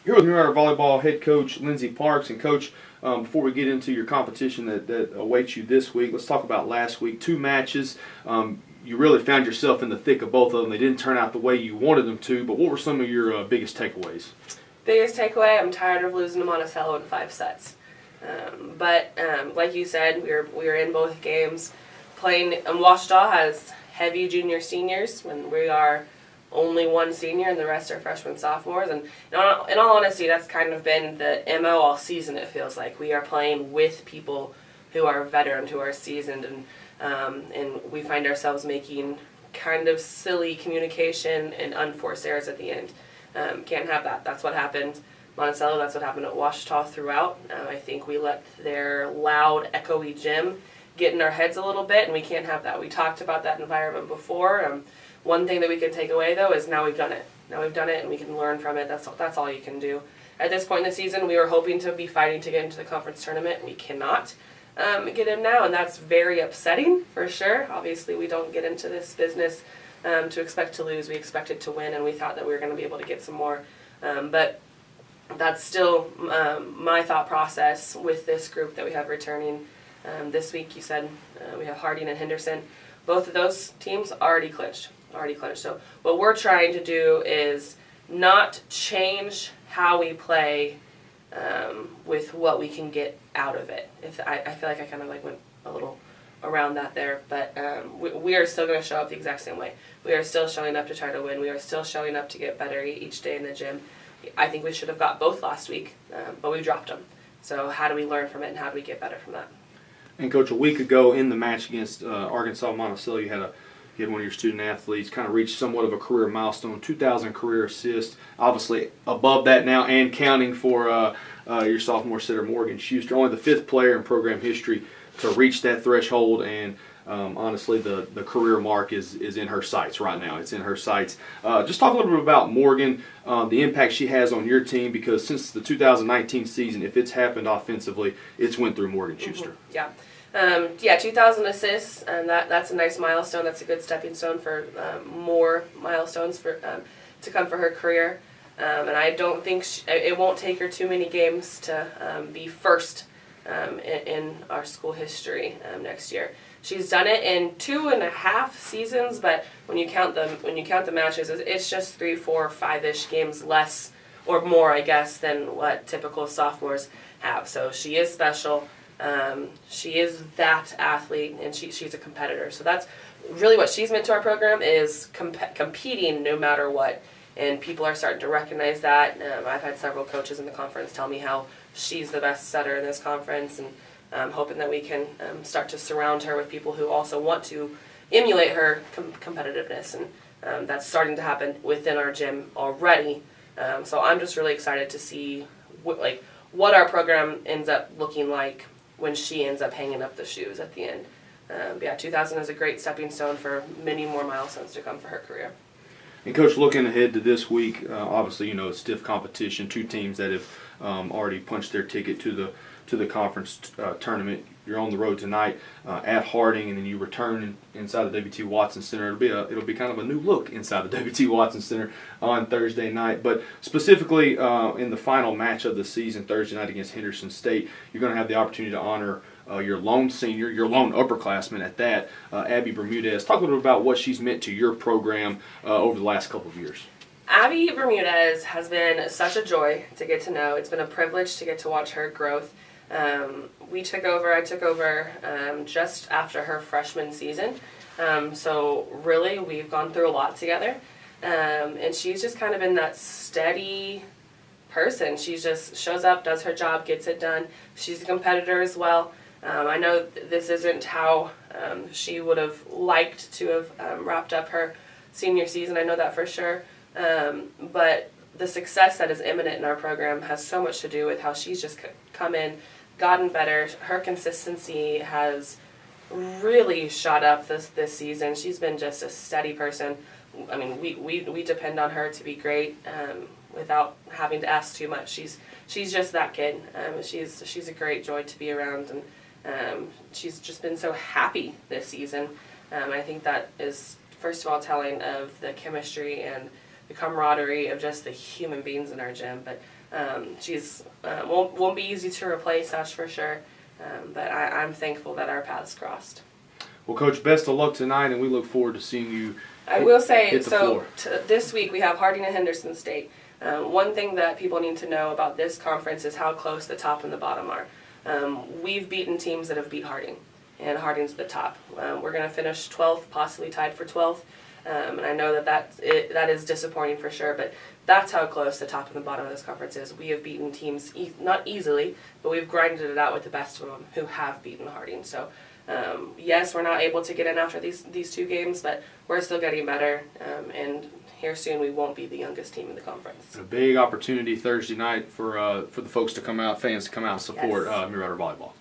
Here with me, our volleyball head coach, Lindsey Parks. And Coach, before we get into your competition that awaits you this week, let's talk about last week. 2 matches. You really found yourself in the thick of both of them. They didn't turn out the way you wanted them to, but what were some of your biggest takeaways? Biggest takeaway, I'm tired of losing to Monticello in 5 sets. But like you said, we were in both games playing. Washita has heavy junior seniors when we are only 1 senior and the rest are freshmen sophomores. And in all honesty, that's kind of been the MO all season. It feels like we are playing with people who are veteran, who are seasoned, and we find ourselves making kind of silly communication and unforced errors at the end. Can't have that. That's what happened Monticello. That's what happened at Washita throughout. I think we let their loud, echoey gym get in our heads a little bit, and we can't have that. We talked about that environment before. One thing that we can take away, though, is now we've done it. Now we've done it, and we can learn from it. That's all you can do. At this point in the season, we were hoping to be fighting to get into the conference tournament. We cannot get in now, and that's very upsetting for sure. Obviously, we don't get into this business to expect to lose. We expected to win, and we thought that we were going to be able to get some more. But that's still my thought process with this group that we have returning. This week, you said we have Harding and Henderson. Both of those teams already clinched. So what we're trying to do is not change how we play with what we can get out of it. I feel like I kind of went a little around that there, but we are still going to show up the exact same way. We are still showing up to try to win. We are still showing up to get better each day in the gym. I think we should have got both last week, but we dropped them. So how do we learn from it, and how do we get better from that? And Coach, a week ago in the match against Arkansas Monticello, you had one of your student athletes kind of reach somewhat of a career milestone, 2,000 career assists. Obviously above that now and counting for your sophomore sitter Morgan Schuster, only the 5th player in program history to reach that threshold. And honestly, the career mark is in her sights right now. It's in her sights. Just talk a little bit about Morgan, the impact she has on your team, because since the 2019 season, if it's happened offensively, it's went through Morgan Schuster. Mm-hmm. Yeah. 2,000 assists, and that's a nice milestone. That's a good stepping stone for more milestones to come for her career. And I don't think it won't take her too many games to be first in our school history next year. She's done it in 2.5 seasons, but when you count the matches, it's just 3, 4, 5-ish games less or more, I guess, than what typical sophomores have. So she is special. She is that athlete, and she's a competitor. So that's really what she's meant to our program, is competing no matter what. And people are starting to recognize that. I've had several coaches in the conference tell me how she's the best setter in this conference, and I'm hoping that we can start to surround her with people who also want to emulate her competitiveness. And that's starting to happen within our gym already. So I'm just really excited to see what our program ends up looking like when she ends up hanging up the shoes at the end. 2,000 is a great stepping stone for many more milestones to come for her career. And Coach, looking ahead to this week, obviously, it's stiff competition. 2 teams that have already punched their ticket to the conference tournament. You're on the road tonight at Harding, and then you return inside the W.T. Watson Center. It'll be kind of a new look inside the W.T. Watson Center on Thursday night. But specifically in the final match of the season, Thursday night against Henderson State, you're going to have the opportunity to honor your lone senior, your lone upperclassman at that, Abby Bermudez. Talk a little bit about what she's meant to your program over the last couple of years. Abby Bermudez has been such a joy to get to know. It's been a privilege to get to watch her growth. I took over just after her freshman season. So really, we've gone through a lot together. And she's just kind of been that steady person. She just shows up, does her job, gets it done. She's a competitor as well. I know this isn't how she would have liked to have wrapped up her senior season. I know that for sure. But the success that is imminent in our program has so much to do with how she's just come in, gotten better. Her consistency has really shot up this season. She's been just a steady person. I mean, we depend on her to be great without having to ask too much. She's just that kid. She's a great joy to be around, and she's just been so happy this season. I think that is, first of all, telling of the chemistry and the camaraderie of just the human beings in our gym. But She's won't be easy to replace, that's for sure. But I'm thankful that our paths crossed. Well, Coach, best of luck tonight, and we look forward to seeing you. I will say, hit the so floor. this week we have Harding and Henderson State. One thing that people need to know about this conference is how close the top and the bottom are. We've beaten teams that have beat Harding, and Harding's the top. We're going to finish 12th, possibly tied for 12th, and I know that is disappointing for sure, but that's how close the top and the bottom of this conference is. We have beaten teams, not easily, but we've grinded it out with the best of them who have beaten Harding. So, yes, we're not able to get in after these 2 games, but we're still getting better, and here soon we won't be the youngest team in the conference. A big opportunity Thursday night for the folks to come out, fans to come out and support Yes. Mid Rider Volleyball.